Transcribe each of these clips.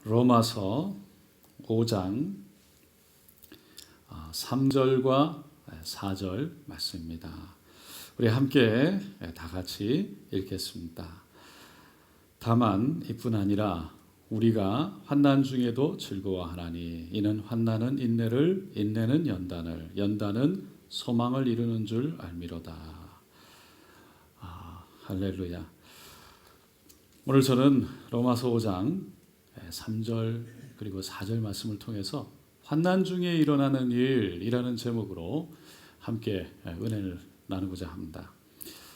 로마서 5장 3절과 4절 말씀입니다. 우리 함께 다 같이 읽겠습니다. 다만 이뿐 아니라 우리가 환난 중에도 즐거워하나니 이는 환난은 인내를, 인내는 연단을, 연단은 소망을 이루는 줄 알미로다. 할렐루야. 오늘 저는 로마서 5장 3절 그리고 4절 말씀을 통해서 환난 중에 일어나는 일이라는 제목으로 함께 은혜를 나누고자 합니다.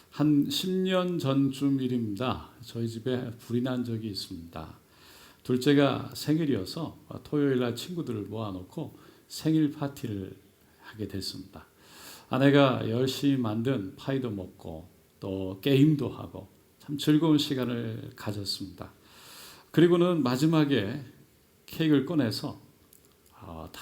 한 10년 전쯤 일입니다. 저희 집에 불이 난 적이 있습니다. 둘째가 생일이어서 토요일 날 친구들을 모아놓고 생일 파티를 하게 됐습니다. 아내가 열심히 만든 파이도 먹고 또 게임도 하고 참 즐거운 시간을 가졌습니다. 그리고는 마지막에 케이크를 꺼내서 다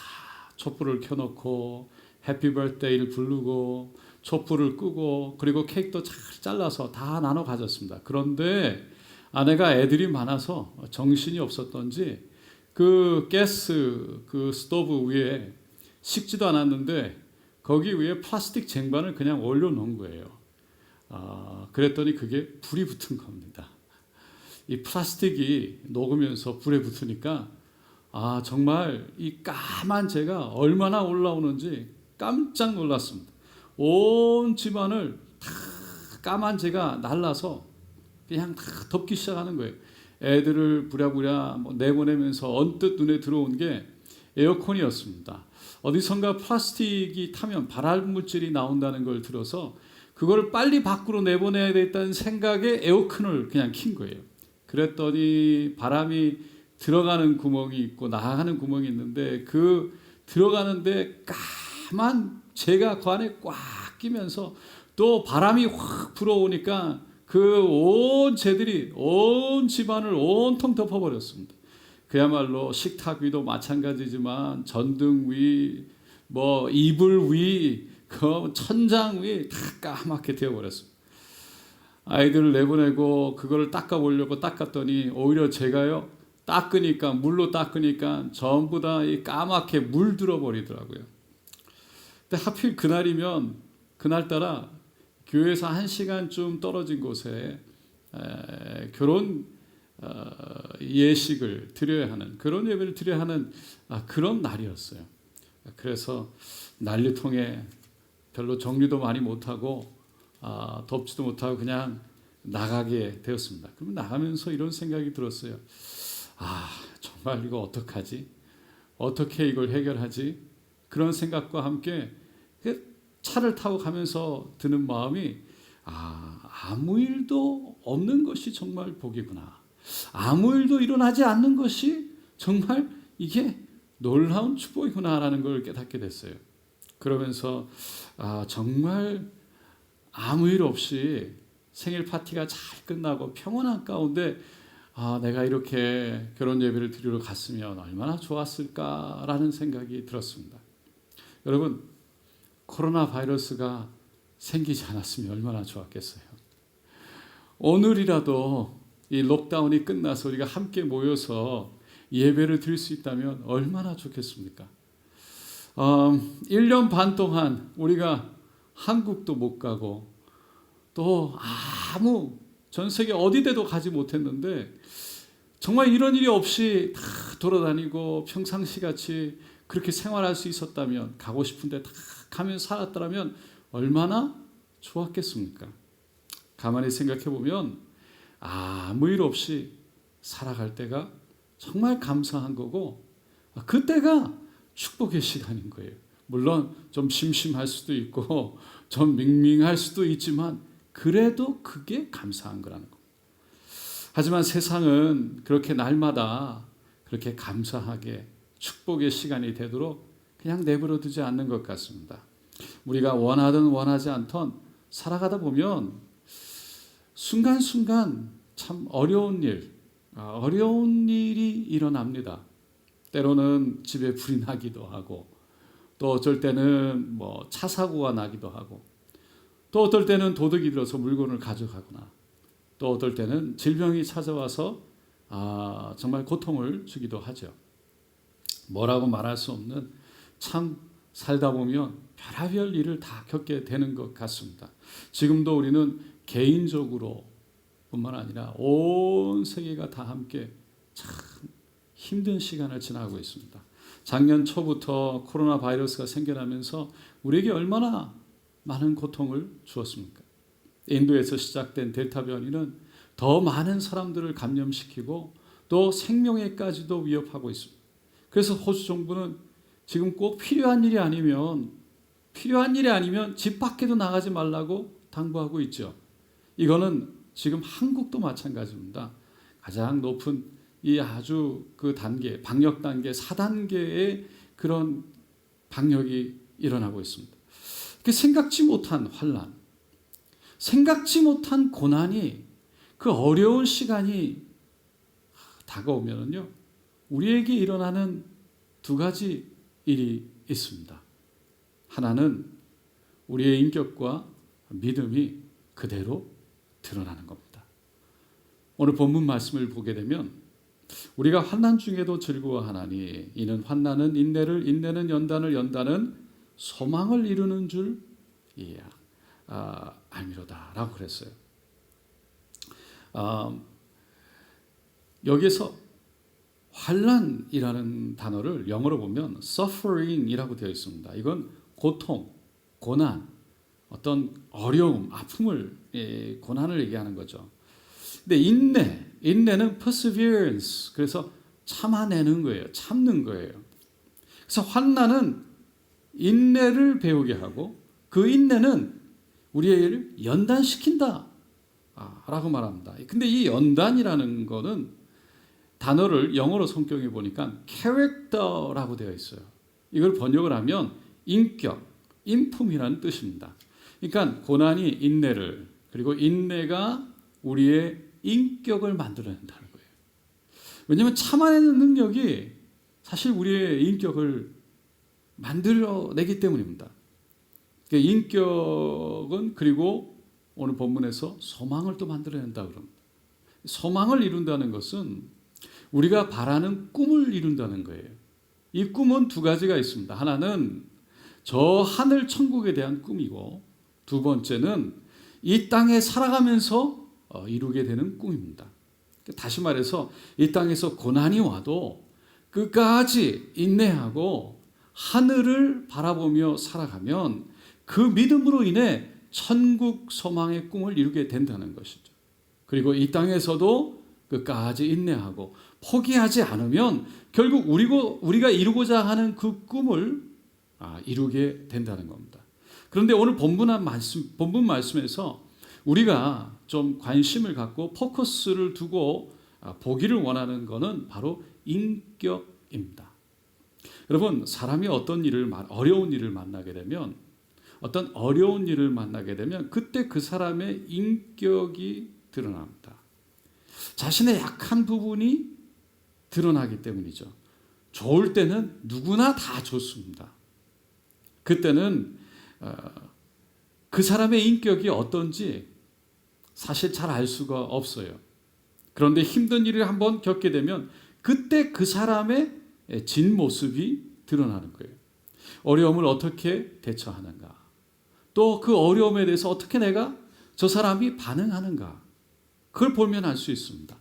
촛불을 켜놓고 해피 버스데이를 부르고 촛불을 끄고 그리고 케이크도 잘 잘라서 다 나눠 가졌습니다. 그런데 아내가 애들이 많아서 정신이 없었던지 그 가스 그 스토브 위에 식지도 않았는데 거기 위에 플라스틱 쟁반을 그냥 올려놓은 거예요. 그랬더니 그게 불이 붙은 겁니다. 이 플라스틱이 녹으면서 불에 붙으니까 정말 이 까만 재가 얼마나 올라오는지 깜짝 놀랐습니다. 온 집안을 다 까만 재가 날라서 그냥 다 덮기 시작하는 거예요. 애들을 부랴부랴 내보내면서 언뜻 눈에 들어온 게 에어컨이었습니다. 어디선가 플라스틱이 타면 발암 물질이 나온다는 걸 들어서 그걸 빨리 밖으로 내보내야 되겠다는 생각에 에어컨을 그냥 킨 거예요. 그랬더니 바람이 들어가는 구멍이 있고 나가는 구멍이 있는데 그 들어가는데 까만 재가 그 안에 꽉 끼면서 또 바람이 확 불어오니까 그 온 재들이 온 집안을 온통 덮어버렸습니다. 그야말로 식탁 위도 마찬가지지만 전등 위, 이불 위, 그 천장 위 다 까맣게 되어버렸습니다. 아이들을 내보내고 그거를 닦아보려고 닦았더니 오히려 제가요 닦으니까 물로 닦으니까 전부 다 이 까맣게 물들어 버리더라고요. 근데 하필 그날이면 그날따라 교회에서 1시간쯤 떨어진 곳에 결혼 예식을 드려야 하는 그런 예배를 드려야 하는 그런 날이었어요. 그래서 난리통에 별로 정리도 많이 못하고 덥지도 못하고 그냥 나가게 되었습니다. 그러면 나가면서 이런 생각이 들었어요. 정말 이거 어떡하지? 어떻게 이걸 해결하지? 그런 생각과 함께 차를 타고 가면서 드는 마음이 아무 일도 없는 것이 정말 복이구나. 아무 일도 일어나지 않는 것이 정말 이게 놀라운 축복이구나라는 걸 깨닫게 됐어요. 그러면서 정말 아무 일 없이 생일 파티가 잘 끝나고 평온한 가운데 내가 이렇게 결혼 예배를 드리러 갔으면 얼마나 좋았을까라는 생각이 들었습니다. 여러분, 코로나 바이러스가 생기지 않았으면 얼마나 좋았겠어요. 오늘이라도 이 록다운이 끝나서 우리가 함께 모여서 예배를 드릴 수 있다면 얼마나 좋겠습니까? 1년 반 동안 우리가 한국도 못 가고 또 아무 전 세계 어디에도 가지 못했는데 정말 이런 일이 없이 다 돌아다니고 평상시 같이 그렇게 생활할 수 있었다면 가고 싶은데 다 가면서 살았더라면 얼마나 좋았겠습니까? 가만히 생각해 보면 아무 일 없이 살아갈 때가 정말 감사한 거고 그때가 축복의 시간인 거예요. 물론 좀 심심할 수도 있고 좀 밍밍할 수도 있지만 그래도 그게 감사한 거라는 거. 하지만 세상은 그렇게 날마다 그렇게 감사하게 축복의 시간이 되도록 그냥 내버려 두지 않는 것 같습니다. 우리가 원하든 원하지 않던 살아가다 보면 순간순간 참 어려운 일이 일어납니다. 때로는 집에 불이 나기도 하고 또 어쩔 때는 차 사고가 나기도 하고 또 어떨 때는 도둑이 들어서 물건을 가져가거나 또 어떨 때는 질병이 찾아와서 정말 고통을 주기도 하죠. 뭐라고 말할 수 없는, 참 살다 보면 별의별 일을 다 겪게 되는 것 같습니다. 지금도 우리는 개인적으로 뿐만 아니라 온 세계가 다 함께 참 힘든 시간을 지나고 있습니다. 작년 초부터 코로나 바이러스가 생겨나면서 우리에게 얼마나 많은 고통을 주었습니까? 인도에서 시작된 델타 변이는 더 많은 사람들을 감염시키고 또 생명에까지도 위협하고 있습니다. 그래서 호주 정부는 지금 꼭 필요한 일이 아니면 집 밖에도 나가지 말라고 당부하고 있죠. 이거는 지금 한국도 마찬가지입니다. 가장 높은 이 아주 그 단계, 방역 단계 4단계의 그런 방역이 일어나고 있습니다. 생각지 못한 환난, 생각지 못한 고난이, 그 어려운 시간이 다가오면요, 우리에게 일어나는 두 가지 일이 있습니다. 하나는 우리의 인격과 믿음이 그대로 드러나는 겁니다. 오늘 본문 말씀을 보게 되면 우리가 환난 중에도 즐거워하나니 이는 환난은 인내를, 인내는 연단을, 연단은 소망을 이루는 줄 알미로다 라고 그랬어요. 여기서 환난이라는 단어를 영어로 보면 suffering이라고 되어 있습니다. 이건 고통, 고난, 어떤 어려움, 아픔을, 고난을 얘기하는 거죠. 근데 인내는 perseverance, 그래서 참아내는 거예요. 참는 거예요. 그래서 환난은 인내를 배우게 하고 그 인내는 우리를 연단시킨다 라고 말합니다. 근데 이 연단이라는 거는 단어를 영어로 성경에 보니까 character라고 되어 있어요. 이걸 번역을 하면 인격, 인품이라는 뜻입니다. 그러니까 고난이 인내를, 그리고 인내가 우리의 인격을 만들어낸다는 거예요. 왜냐하면 참아내는 능력이 사실 우리의 인격을 만들어내기 때문입니다. 그러니까 인격은, 그리고 오늘 본문에서 소망을 또 만들어낸다 그럽니다. 소망을 이룬다는 것은 우리가 바라는 꿈을 이룬다는 거예요. 이 꿈은 두 가지가 있습니다. 하나는 저 하늘 천국에 대한 꿈이고, 두 번째는 이 땅에 살아가면서 이루게 되는 꿈입니다. 다시 말해서 이 땅에서 고난이 와도 끝까지 인내하고 하늘을 바라보며 살아가면 그 믿음으로 인해 천국 소망의 꿈을 이루게 된다는 것이죠. 그리고 이 땅에서도 끝까지 인내하고 포기하지 않으면 결국 우리가 이루고자 하는 그 꿈을 이루게 된다는 겁니다. 그런데 오늘 본문 말씀에서 우리가 좀 관심을 갖고 포커스를 두고 보기를 원하는 것은 바로 인격입니다. 여러분, 사람이 어려운 일을 만나게 되면, 그때 그 사람의 인격이 드러납니다. 자신의 약한 부분이 드러나기 때문이죠. 좋을 때는 누구나 다 좋습니다. 그때는 그 사람의 인격이 어떤지 사실 잘 알 수가 없어요. 그런데 힘든 일을 한번 겪게 되면 그때 그 사람의 진 모습이 드러나는 거예요. 어려움을 어떻게 대처하는가, 또 그 어려움에 대해서 어떻게 내가 저 사람이 반응하는가, 그걸 보면 알 수 있습니다.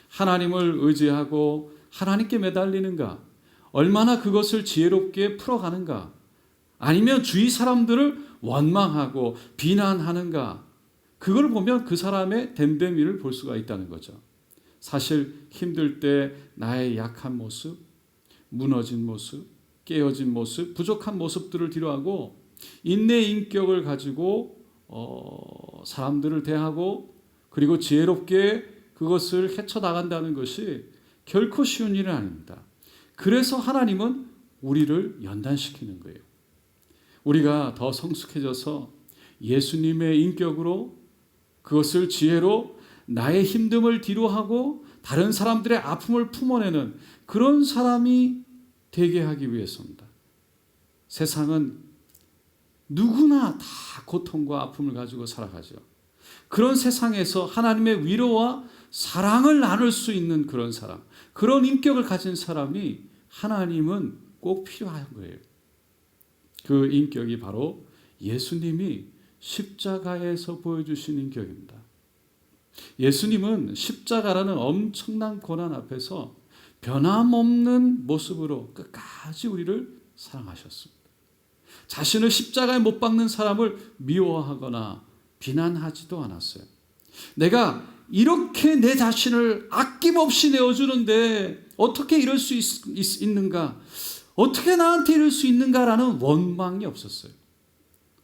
하나님을 의지하고 하나님께 매달리는가, 얼마나 그것을 지혜롭게 풀어가는가, 아니면 주위 사람들을 원망하고 비난하는가, 그걸 보면 그 사람의 댐댐이를 볼 수가 있다는 거죠. 사실 힘들 때 나의 약한 모습, 무너진 모습, 깨어진 모습, 부족한 모습들을 뒤로하고 인내의 인격을 가지고 사람들을 대하고 그리고 지혜롭게 그것을 헤쳐나간다는 것이 결코 쉬운 일은 아닙니다. 그래서 하나님은 우리를 연단시키는 거예요. 우리가 더 성숙해져서 예수님의 인격으로, 그것을 지혜로 나의 힘듦을 뒤로하고 다른 사람들의 아픔을 품어내는 그런 사람이 되게 하기 위해서입니다. 세상은 누구나 다 고통과 아픔을 가지고 살아가죠. 그런 세상에서 하나님의 위로와 사랑을 나눌 수 있는 그런 사람, 그런 인격을 가진 사람이 하나님은 꼭 필요한 거예요. 그 인격이 바로 예수님이 십자가에서 보여주신 인격입니다. 예수님은 십자가라는 엄청난 고난 앞에서 변함없는 모습으로 끝까지 우리를 사랑하셨습니다. 자신을 십자가에 못 박는 사람을 미워하거나 비난하지도 않았어요. 내가 이렇게 내 자신을 아낌없이 내어주는데 어떻게 이럴 수 있는가? 어떻게 나한테 이럴 수 있는가라는 원망이 없었어요.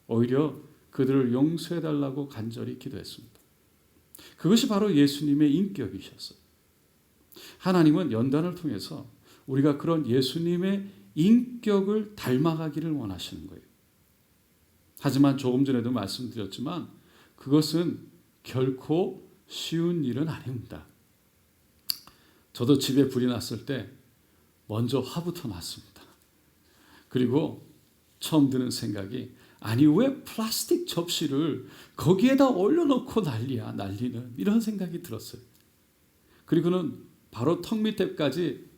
오히려 그들을 용서해달라고 간절히 기도했습니다. 그것이 바로 예수님의 인격이셨어요. 하나님은 연단을 통해서 우리가 그런 예수님의 인격을 닮아가기를 원하시는 거예요. 하지만 조금 전에도 말씀드렸지만 그것은 결코 쉬운 일은 아닙니다. 저도 집에 불이 났을 때 먼저 화부터 났습니다. 그리고 처음 드는 생각이, 아니 왜 플라스틱 접시를 거기에다 올려놓고 난리는, 이런 생각이 들었어요. 그리고는 바로 턱 밑에까지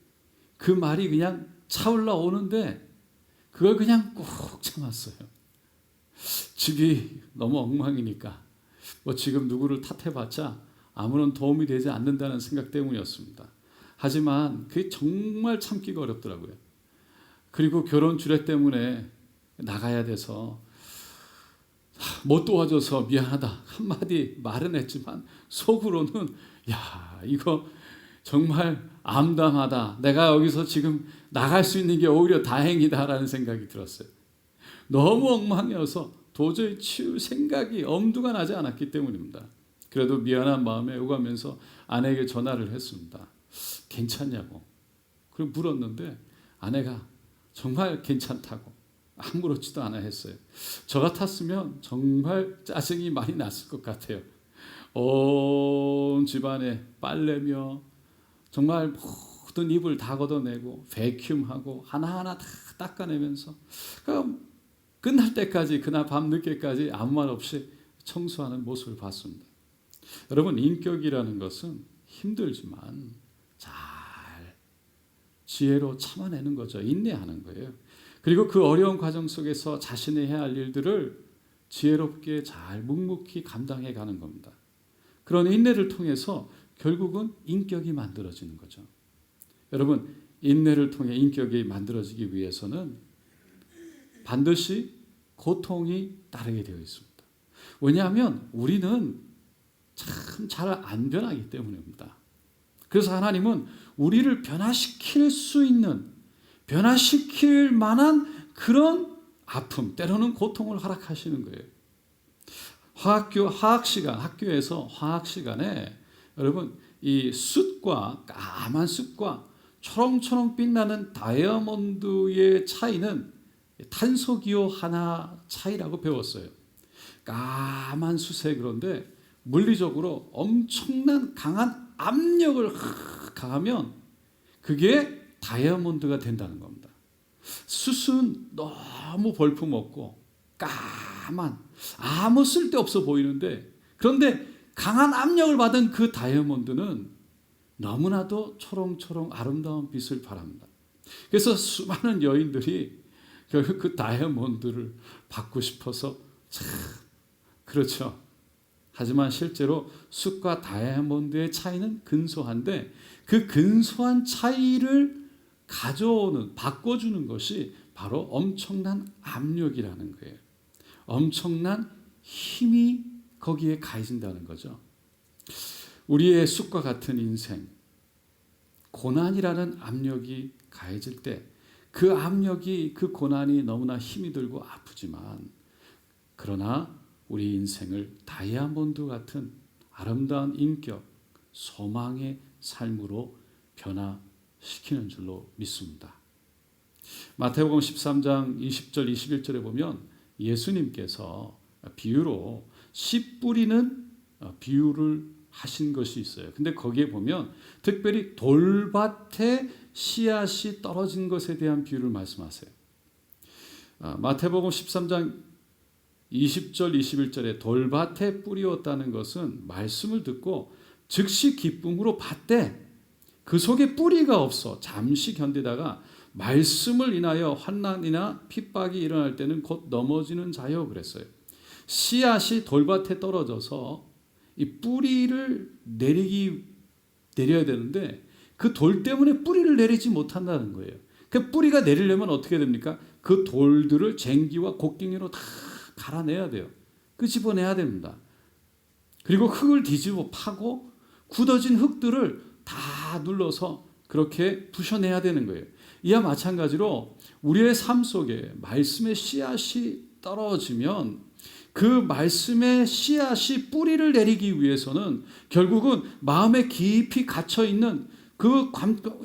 그 말이 그냥 차올라 오는데 그걸 그냥 꾹 참았어요. 집이 너무 엉망이니까 뭐 지금 누구를 탓해봤자 아무런 도움이 되지 않는다는 생각 때문이었습니다. 하지만 그게 정말 참기가 어렵더라고요. 그리고 결혼 주례 때문에 나가야 돼서 못 도와줘서 미안하다 한마디 말은 했지만 속으로는 야, 이거 정말 암담하다. 내가 여기서 지금 나갈 수 있는 게 오히려 다행이다라는 생각이 들었어요. 너무 엉망이어서 도저히 치울 생각이 엄두가 나지 않았기 때문입니다. 그래도 미안한 마음에 오가면서 아내에게 전화를 했습니다. 괜찮냐고. 그리고 물었는데 아내가 정말 괜찮다고 아무렇지도 않아 했어요. 저 같았으면 정말 짜증이 많이 났을 것 같아요. 온 집안에 빨래며 정말 모든 이불 다 걷어내고 베큐um하고 하나하나 다 닦아내면서 끝날 때까지, 그날 밤 늦게까지 아무 말 없이 청소하는 모습을 봤습니다. 여러분, 인격이라는 것은 힘들지만 잘 지혜로 참아내는 거죠. 인내하는 거예요. 그리고 그 어려운 과정 속에서 자신이 해야 할 일들을 지혜롭게 잘 묵묵히 감당해 가는 겁니다. 그런 인내를 통해서 결국은 인격이 만들어지는 거죠. 여러분, 인내를 통해 인격이 만들어지기 위해서는 반드시 고통이 따르게 되어 있습니다. 왜냐하면 우리는 참 잘 안 변하기 때문입니다. 그래서 하나님은 우리를 변화시킬 수 있는, 변화시킬 만한 그런 아픔, 때로는 고통을 허락하시는 거예요. 학교에서 화학 시간에 여러분, 이 숯과 까만 숯과 초롱초롱 빛나는 다이아몬드의 차이는 탄소기호 하나 차이라고 배웠어요. 까만 숯에 그런데 물리적으로 엄청난 강한 압력을 가하면 그게 다이아몬드가 된다는 겁니다. 숯은 너무 볼품없고 까만, 아무 쓸데없어 보이는데, 그런데 강한 압력을 받은 그 다이아몬드는 너무나도 초롱초롱 아름다운 빛을 발합니다. 그래서 수많은 여인들이 결국 그 다이아몬드를 받고 싶어서 참 그렇죠. 하지만 실제로 숯과 다이아몬드의 차이는 근소한데 그 근소한 차이를 바꿔주는 것이 바로 엄청난 압력이라는 거예요. 엄청난 힘이 거기에 가해진다는 거죠. 우리의 숯과 같은 인생, 고난이라는 압력이 가해질 때 그 압력이, 그 고난이 너무나 힘이 들고 아프지만, 그러나 우리 인생을 다이아몬드 같은 아름다운 인격, 소망의 삶으로 변화시키는 줄로 믿습니다. 마태복음 13장 20절 21절에 보면 예수님께서 비유로 씨 뿌리는 비유를 하신 것이 있어요. 근데 거기에 보면 특별히 돌밭에 씨앗이 떨어진 것에 대한 비유를 말씀하세요. 마태복음 13장 20절 21절에 돌밭에 뿌리었다는 것은 말씀을 듣고 즉시 기쁨으로 받되 그 속에 뿌리가 없어 잠시 견디다가 말씀을 인하여 환난이나 핍박이 일어날 때는 곧 넘어지는 자요 그랬어요. 씨앗이 돌밭에 떨어져서 이 뿌리를 내려야 되는데 그 돌 때문에 뿌리를 내리지 못한다는 거예요. 그 뿌리가 내리려면 어떻게 됩니까? 그 돌들을 쟁기와 곡괭이로 다 갈아내야 돼요. 끄집어내야 됩니다. 그리고 흙을 뒤집어 파고 굳어진 흙들을 다 눌러서 그렇게 부셔내야 되는 거예요. 이와 마찬가지로 우리의 삶 속에 말씀의 씨앗이 떨어지면 그 말씀의 씨앗이 뿌리를 내리기 위해서는 결국은 마음에 깊이 갇혀 있는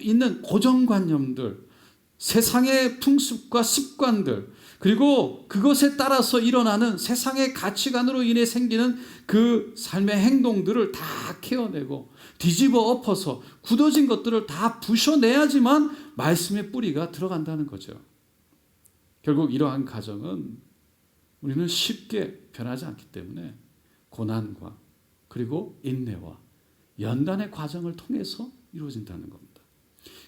있는 고정관념들, 세상의 풍습과 습관들, 그리고 그것에 따라서 일어나는 세상의 가치관으로 인해 생기는 그 삶의 행동들을 다 케어내고 뒤집어 엎어서 굳어진 것들을 다 부셔내야지만 말씀의 뿌리가 들어간다는 거죠. 결국 이러한 과정은 우리는 쉽게 변하지 않기 때문에 고난과 그리고 인내와 연단의 과정을 통해서 이루어진다는 겁니다.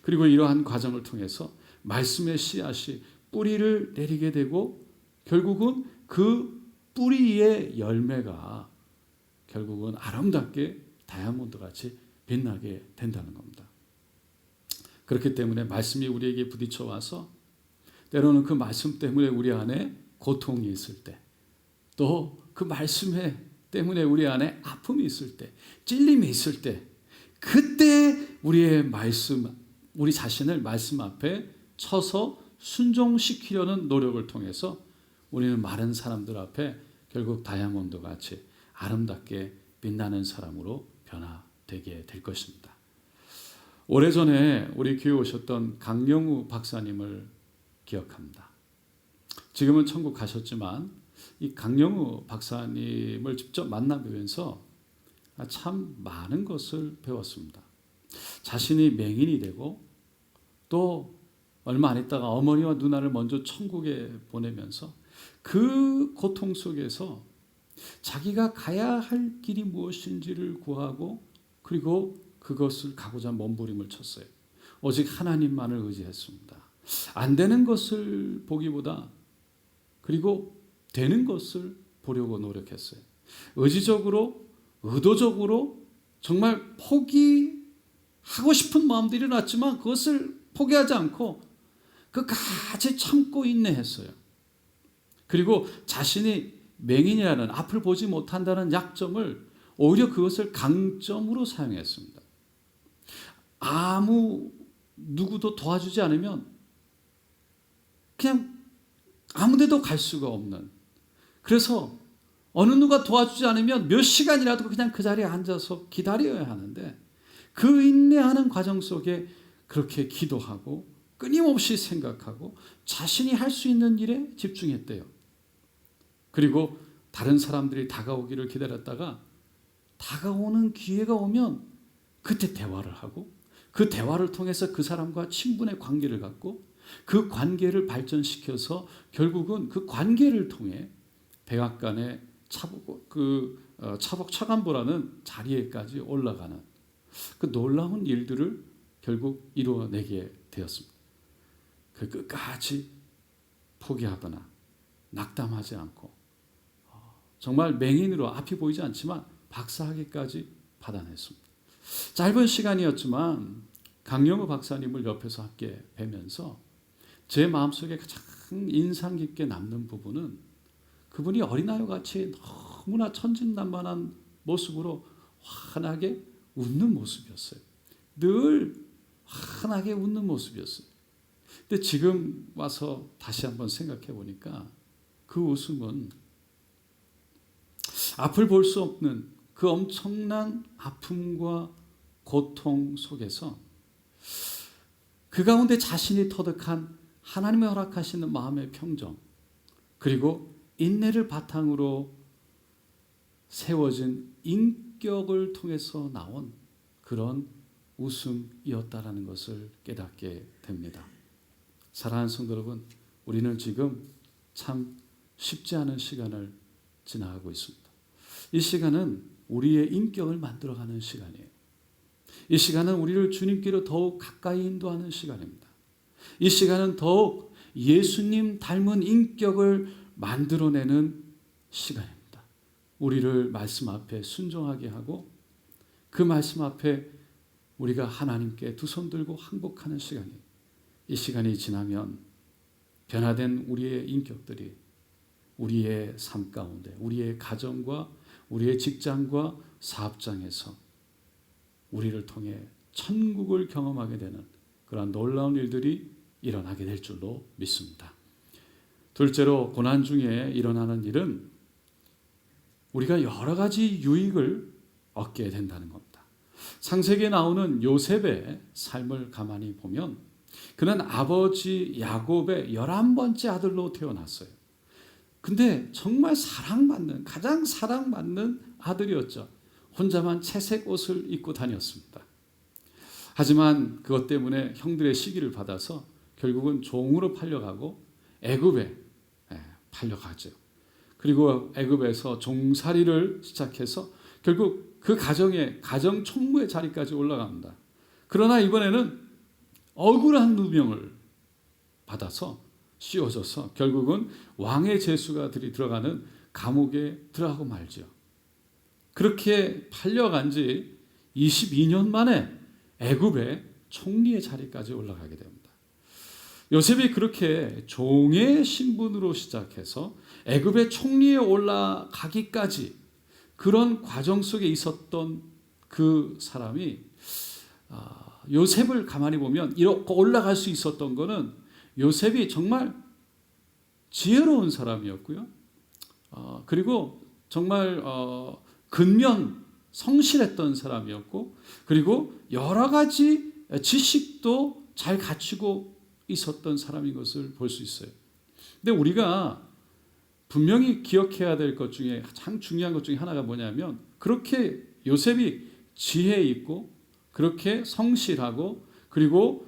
그리고 이러한 과정을 통해서 말씀의 씨앗이 뿌리를 내리게 되고 결국은 그 뿌리의 열매가 결국은 아름답게 다이아몬드 같이 빛나게 된다는 겁니다. 그렇기 때문에 말씀이 우리에게 부딪혀 와서 때로는 그 말씀 때문에 우리 안에 고통이 있을 때, 또 그 말씀 때문에 우리 안에 아픔이 있을 때, 찔림이 있을 때, 그때 우리 자신을 말씀 앞에 쳐서 순종시키려는 노력을 통해서 우리는 많은 사람들 앞에 결국 다이아몬드 같이 아름답게 빛나는 사람으로 변화되게 될 것입니다. 오래전에 우리 교회 오셨던 강영우 박사님을 기억합니다. 지금은 천국 가셨지만 이 강영우 박사님을 직접 만나뵈면서 참 많은 것을 배웠습니다. 자신이 맹인이 되고 또 얼마 안 있다가 어머니와 누나를 먼저 천국에 보내면서 그 고통 속에서 자기가 가야 할 길이 무엇인지를 구하고 그리고 그것을 가고자 몸부림을 쳤어요. 오직 하나님만을 의지했습니다. 안 되는 것을 보기보다 그리고 되는 것을 보려고 노력했어요. 의도적으로 정말 포기하고 싶은 마음도 일어났지만 그것을 포기하지 않고 끝까지 참고 인내했어요. 그리고 자신이 맹인이라는 앞을 보지 못한다는 약점을 오히려 그것을 강점으로 사용했습니다. 누구도 도와주지 않으면 그냥 아무 데도 갈 수가 없는, 그래서 어느 누가 도와주지 않으면 몇 시간이라도 그냥 그 자리에 앉아서 기다려야 하는데 그 인내하는 과정 속에 그렇게 기도하고 끊임없이 생각하고 자신이 할 수 있는 일에 집중했대요. 그리고 다른 사람들이 다가오기를 기다렸다가 다가오는 기회가 오면 그때 대화를 하고 그 대화를 통해서 그 사람과 친분의 관계를 갖고 그 관계를 발전시켜서 결국은 그 관계를 통해 백악관의 차복차관보라는 자리에까지 올라가는 그 놀라운 일들을 결국 이루어내게 되었습니다. 그 끝까지 포기하거나 낙담하지 않고 정말 맹인으로 앞이 보이지 않지만 박사학위까지 받아냈습니다. 짧은 시간이었지만 강영우 박사님을 옆에서 함께 뵈면서 제 마음속에 가장 인상 깊게 남는 부분은 그분이 어린아이와 같이 너무나 천진난만한 모습으로 환하게 웃는 모습이었어요. 늘 환하게 웃는 모습이었어요. 근데 지금 와서 다시 한번 생각해 보니까 그 웃음은 앞을 볼 수 없는 그 엄청난 아픔과 고통 속에서 그 가운데 자신이 터득한 하나님의 허락하시는 마음의 평정, 그리고 인내를 바탕으로 세워진 인격을 통해서 나온 그런 웃음이었다라는 것을 깨닫게 됩니다. 사랑하는 성도 여러분, 우리는 지금 참 쉽지 않은 시간을 지나가고 있습니다. 이 시간은 우리의 인격을 만들어가는 시간이에요. 이 시간은 우리를 주님께로 더욱 가까이 인도하는 시간입니다. 이 시간은 더욱 예수님 닮은 인격을 만들어내는 시간입니다. 우리를 말씀 앞에 순종하게 하고 그 말씀 앞에 우리가 하나님께 두 손 들고 항복하는 시간이, 이 시간이 지나면 변화된 우리의 인격들이 우리의 삶 가운데, 우리의 가정과 우리의 직장과 사업장에서 우리를 통해 천국을 경험하게 되는 그러한 놀라운 일들이 일어나게 될 줄로 믿습니다. 둘째로, 고난 중에 일어나는 일은 우리가 여러 가지 유익을 얻게 된다는 겁니다. 창세기에 나오는 요셉의 삶을 가만히 보면 그는 아버지 야곱의 11번째 아들로 태어났어요. 근데 정말 사랑받는, 가장 사랑받는 아들이었죠. 혼자만 채색 옷을 입고 다녔습니다. 하지만 그것 때문에 형들의 시기를 받아서 결국은 종으로 팔려가고 애굽에 팔려가죠. 그리고 애굽에서 종살이를 시작해서 결국 그 가정의 가정 총무의 자리까지 올라갑니다. 그러나 이번에는 억울한 누명을 받아서 씌워져서 결국은 왕의 제수가 들어가는 감옥에 들어가고 말죠. 그렇게 팔려간 지 22년 만에 애굽의 총리의 자리까지 올라가게 됩니다. 요셉이 그렇게 종의 신분으로 시작해서 애굽의 총리에 올라가기까지 그런 과정 속에 있었던 그 사람이, 요셉을 가만히 보면 이렇게 올라갈 수 있었던 거는 요셉이 정말 지혜로운 사람이었고요. 그리고 정말 근면 성실했던 사람이었고, 그리고 여러 가지 지식도 잘 갖추고 있었던 사람인 것을 볼 수 있어요. 근데 우리가 분명히 기억해야 될 것 중에 가장 중요한 것 중에 하나가 뭐냐면, 그렇게 요셉이 지혜 있고 그렇게 성실하고 그리고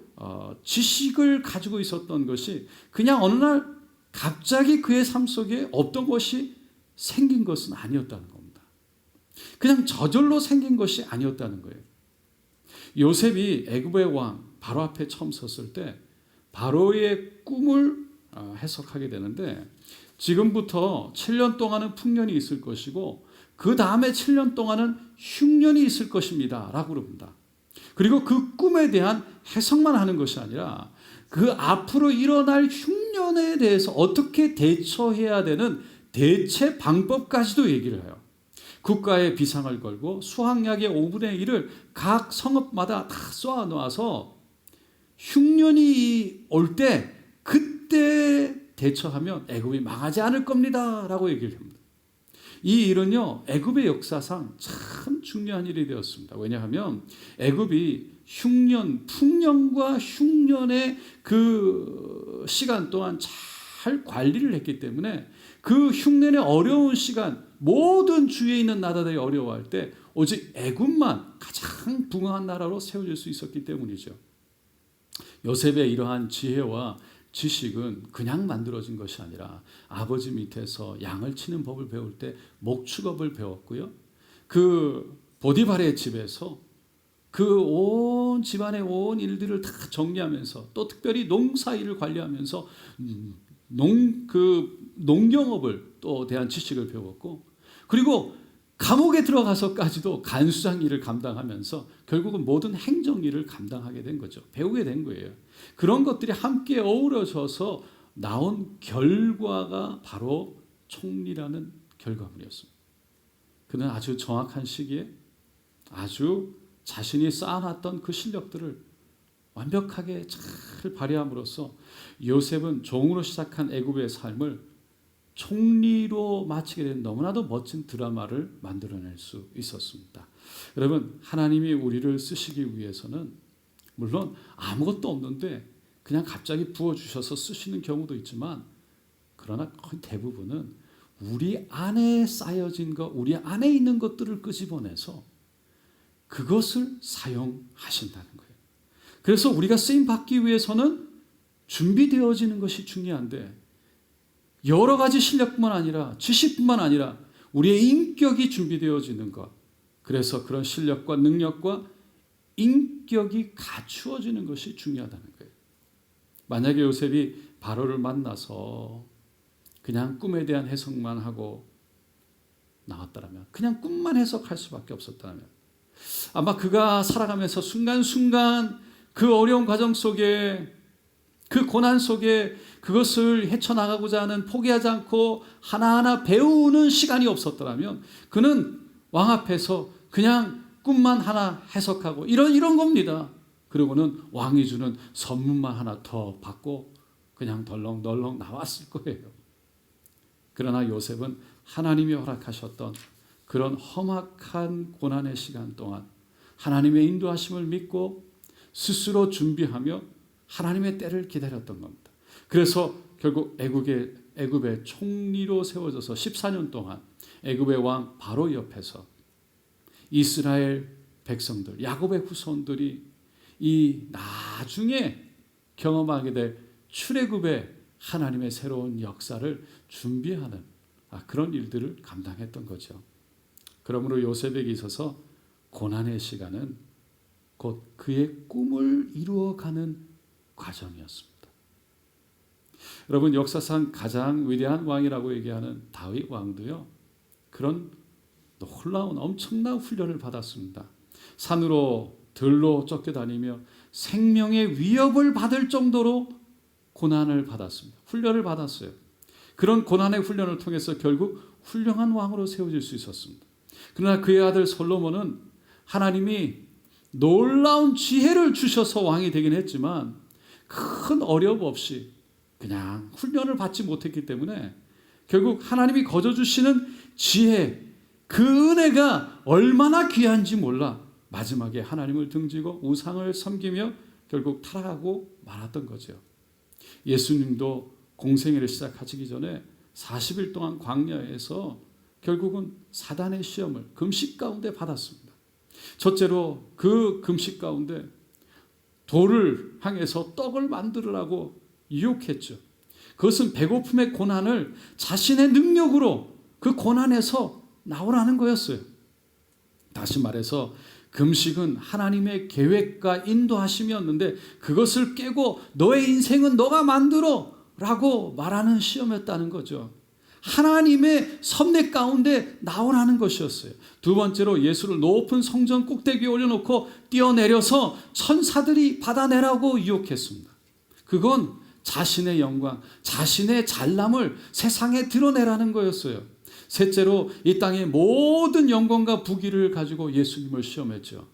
지식을 가지고 있었던 것이 그냥 어느 날 갑자기 그의 삶 속에 없던 것이 생긴 것은 아니었다는 겁니다. 그냥 저절로 생긴 것이 아니었다는 거예요. 요셉이 애굽의 왕 바로 앞에 처음 섰을 때 바로의 꿈을 해석하게 되는데, 지금부터 7년 동안은 풍년이 있을 것이고 그 다음에 7년 동안은 흉년이 있을 것입니다 라고 그럽니다. 그리고 그 꿈에 대한 해석만 하는 것이 아니라 그 앞으로 일어날 흉년에 대해서 어떻게 대처해야 되는 대체 방법까지도 얘기를 해요. 국가에 비상을 걸고 수확량의 5분의 1을 각 성읍마다 다 쏘아 놓아서 흉년이 올 때 그때 대처하면 애굽이 망하지 않을 겁니다 라고 얘기를 합니다. 이 일은요, 애굽의 역사상 참 중요한 일이 되었습니다. 왜냐하면 애굽이 흉년, 풍년과 흉년의 그 시간 동안 잘 관리를 했기 때문에 그 흉년의 어려운 시간, 모든 주위에 있는 나라들이 어려워할 때 오직 애굽만 가장 부강한 나라로 세워질 수 있었기 때문이죠. 요셉의 이러한 지혜와 지식은 그냥 만들어진 것이 아니라 아버지 밑에서 양을 치는 법을 배울 때 목축업을 배웠고요. 그 보디발의 집에서 그 온 집안의 온 일들을 다 정리하면서 또 특별히 농사일을 관리하면서 농경업을 또 대한 지식을 배웠고, 그리고 감옥에 들어가서까지도 간수장 일을 감당하면서 결국은 모든 행정 일을 감당하게 된 거죠. 배우게 된 거예요. 그런 것들이 함께 어우러져서 나온 결과가 바로 총리라는 결과물이었습니다. 그는 아주 정확한 시기에 아주 자신이 쌓아놨던 그 실력들을 완벽하게 잘 발휘함으로써 요셉은 종으로 시작한 애굽의 삶을 총리로 마치게 된 너무나도 멋진 드라마를 만들어낼 수 있었습니다. 여러분, 하나님이 우리를 쓰시기 위해서는 물론 아무것도 없는데 그냥 갑자기 부어주셔서 쓰시는 경우도 있지만, 그러나 거의 대부분은 우리 안에 쌓여진 것, 우리 안에 있는 것들을 끄집어내서 그것을 사용하신다는 거예요. 그래서 우리가 쓰임받기 위해서는 준비되어지는 것이 중요한데, 여러 가지 실력뿐만 아니라 지식뿐만 아니라 우리의 인격이 준비되어지는 것, 그래서 그런 실력과 능력과 인격이 갖추어지는 것이 중요하다는 거예요. 만약에 요셉이 바로를 만나서 그냥 꿈에 대한 해석만 하고 나왔다면, 그냥 꿈만 해석할 수밖에 없었다면, 아마 그가 살아가면서 순간순간 그 어려운 과정 속에, 그 고난 속에 그것을 헤쳐나가고자 하는, 포기하지 않고 하나하나 배우는 시간이 없었더라면 그는 왕 앞에서 그냥 꿈만 하나 해석하고 이런 겁니다. 그리고는 왕이 주는 선물만 하나 더 받고 그냥 덜렁덜렁 나왔을 거예요. 그러나 요셉은 하나님이 허락하셨던 그런 험악한 고난의 시간 동안 하나님의 인도하심을 믿고 스스로 준비하며 하나님의 때를 기다렸던 겁니다. 그래서 결국 애굽의 총리로 세워져서 14년 동안 애굽의 왕 바로 옆에서 이스라엘 백성들, 야곱의 후손들이 이 나중에 경험하게 될 출애굽의 하나님의 새로운 역사를 준비하는 그런 일들을 감당했던 거죠. 그러므로 요셉에게 있어서 고난의 시간은 곧 그의 꿈을 이루어가는 과정이었습니다. 여러분, 역사상 가장 위대한 왕이라고 얘기하는 다윗 왕도요, 그런 놀라운 엄청난 훈련을 받았습니다. 산으로 들로 쫓겨다니며 생명의 위협을 받을 정도로 고난을 받았습니다. 훈련을 받았어요. 그런 고난의 훈련을 통해서 결국 훌륭한 왕으로 세워질 수 있었습니다. 그러나 그의 아들 솔로몬은 하나님이 놀라운 지혜를 주셔서 왕이 되긴 했지만 큰 어려움 없이 그냥 훈련을 받지 못했기 때문에 결국 하나님이 거저 주시는 지혜, 그 은혜가 얼마나 귀한지 몰라 마지막에 하나님을 등지고 우상을 섬기며 결국 타락하고 말았던 거죠. 예수님도 공생애를 시작하시기 전에 40일 동안 광야에서 결국은 사단의 시험을 금식 가운데 받았습니다. 첫째로 그 금식 가운데 돌을 향해서 떡을 만들으라고 유혹했죠. 그것은 배고픔의 고난을 자신의 능력으로 그 고난에서 나오라는 거였어요. 다시 말해서 금식은 하나님의 계획과 인도하심이었는데 그것을 깨고 너의 인생은 너가 만들어 라고 말하는 시험이었다는 거죠. 하나님의 섭리 가운데 나오라는 것이었어요. 두 번째로 예수를 높은 성전 꼭대기에 올려놓고 뛰어내려서 천사들이 받아내라고 유혹했습니다. 그건 자신의 영광, 자신의 잘남을 세상에 드러내라는 거였어요. 셋째로 이 땅의 모든 영광과 부귀를 가지고 예수님을 시험했죠.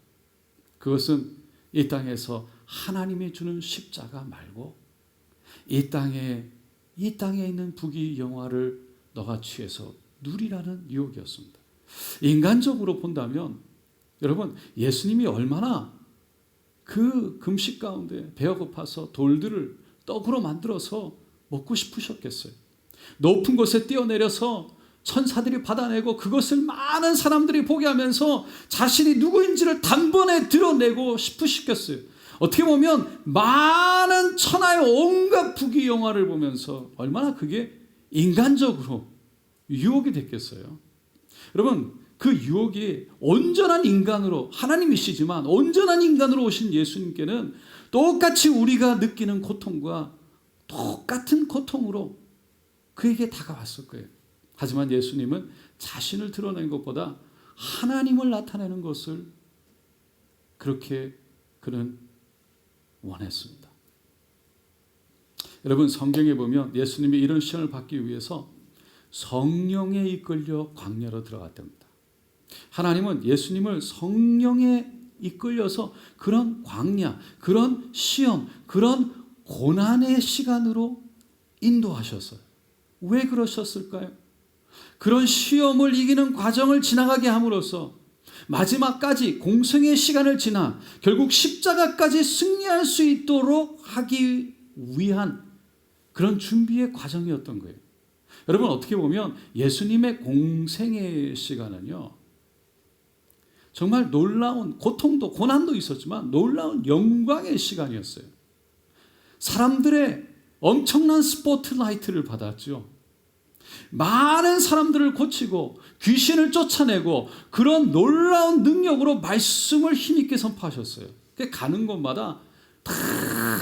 그것은 이 땅에서 하나님이 주는 십자가 말고 이 땅에 있는 부귀 영화를 너가 취해서 누리라는 유혹이었습니다. 인간적으로 본다면 여러분, 예수님이 얼마나 그 금식 가운데 배가 고파서 돌들을 떡으로 만들어서 먹고 싶으셨겠어요. 높은 곳에 뛰어내려서 천사들이 받아내고 그것을 많은 사람들이 보게 하면서 자신이 누구인지를 단번에 드러내고 싶으시겠어요. 어떻게 보면 많은 천하의 온갖 부귀 영화를 보면서 얼마나 그게 인간적으로 유혹이 됐겠어요. 여러분, 그 유혹이 온전한 인간으로, 하나님이시지만 온전한 인간으로 오신 예수님께는 똑같이 우리가 느끼는 고통과 똑같은 고통으로 그에게 다가왔을 거예요. 하지만 예수님은 자신을 드러낸 것보다 하나님을 나타내는 것을 그렇게 그는 원했습니다. 여러분, 성경에 보면 예수님이 이런 시험을 받기 위해서 성령에 이끌려 광야로 들어갔답니다. 하나님은 예수님을 성령에 이끌려서 그런 광야, 그런 시험, 그런 고난의 시간으로 인도하셨어요. 왜 그러셨을까요? 그런 시험을 이기는 과정을 지나가게 함으로써 마지막까지 공생의 시간을 지나 결국 십자가까지 승리할 수 있도록 하기 위한 그런 준비의 과정이었던 거예요. 여러분, 어떻게 보면 예수님의 공생의 시간은요, 정말 놀라운 고통도 고난도 있었지만 놀라운 영광의 시간이었어요. 사람들의 엄청난 스포트라이트를 받았죠. 많은 사람들을 고치고 귀신을 쫓아내고 그런 놀라운 능력으로 말씀을 힘있게 선포하셨어요. 가는 곳마다 다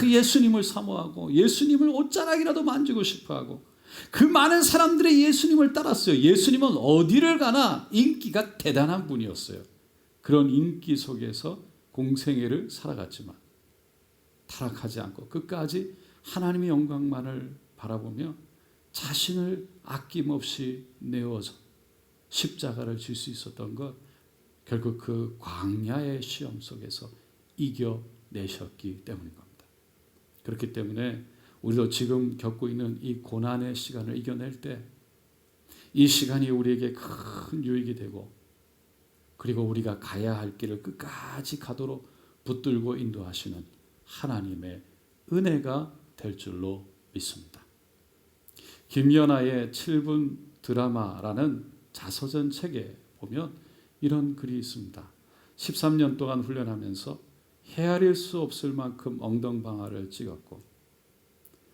예수님을 사모하고 예수님을 옷자락이라도 만지고 싶어하고 그 많은 사람들이 예수님을 따랐어요. 예수님은 어디를 가나 인기가 대단한 분이었어요. 그런 인기 속에서 공생애를 살아갔지만 타락하지 않고 끝까지 하나님의 영광만을 바라보며 자신을 아낌없이 내어서 십자가를 질 수 있었던 것, 결국 그 광야의 시험 속에서 이겨내셨기 때문인 겁니다. 그렇기 때문에 우리도 지금 겪고 있는 이 고난의 시간을 이겨낼 때 이 시간이 우리에게 큰 유익이 되고 그리고 우리가 가야 할 길을 끝까지 가도록 붙들고 인도하시는 하나님의 은혜가 될 줄로 믿습니다. 김연아의 7분 드라마라는 자서전 책에 보면 이런 글이 있습니다. 13년 동안 훈련하면서 헤아릴 수 없을 만큼 엉덩방아를 찍었고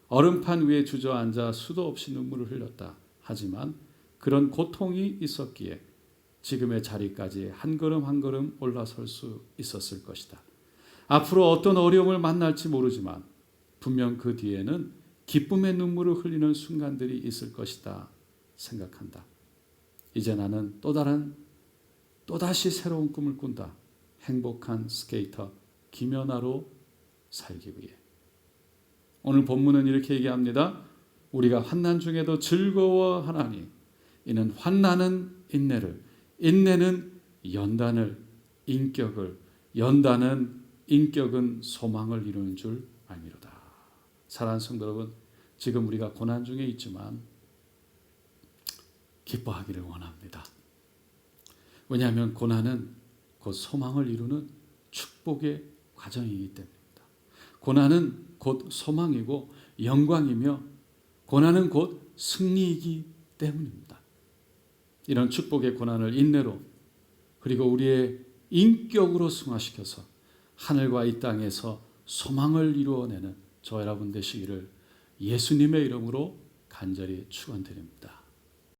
얼음판 위에 주저앉아 수도 없이 눈물을 흘렸다. 하지만 그런 고통이 있었기에 지금의 자리까지 한 걸음 한 걸음 올라설 수 있었을 것이다. 앞으로 어떤 어려움을 만날지 모르지만 분명 그 뒤에는 기쁨의 눈물을 흘리는 순간들이 있을 것이다 생각한다. 이제 나는 또다시 새로운 꿈을 꾼다. 행복한 스케이터 김연아로 살기 위해. 오늘 본문은 이렇게 얘기합니다. 우리가 환난 중에도 즐거워하나니 이는 환난은 인내를, 인내는 연단을, 연단은 인격은 소망을 이루는 줄 알미로다. 사랑하는 성도 여러분, 지금 우리가 고난 중에 있지만 기뻐하기를 원합니다. 왜냐하면 고난은 곧 소망을 이루는 축복의 과정이기 때문입니다. 고난은 곧 소망이고 영광이며 고난은 곧 승리이기 때문입니다. 이런 축복의 고난을 인내로 그리고 우리의 인격으로 승화시켜서 하늘과 이 땅에서 소망을 이루어내는 저 여러분 되시기를 예수님의 이름으로 간절히 축원드립니다.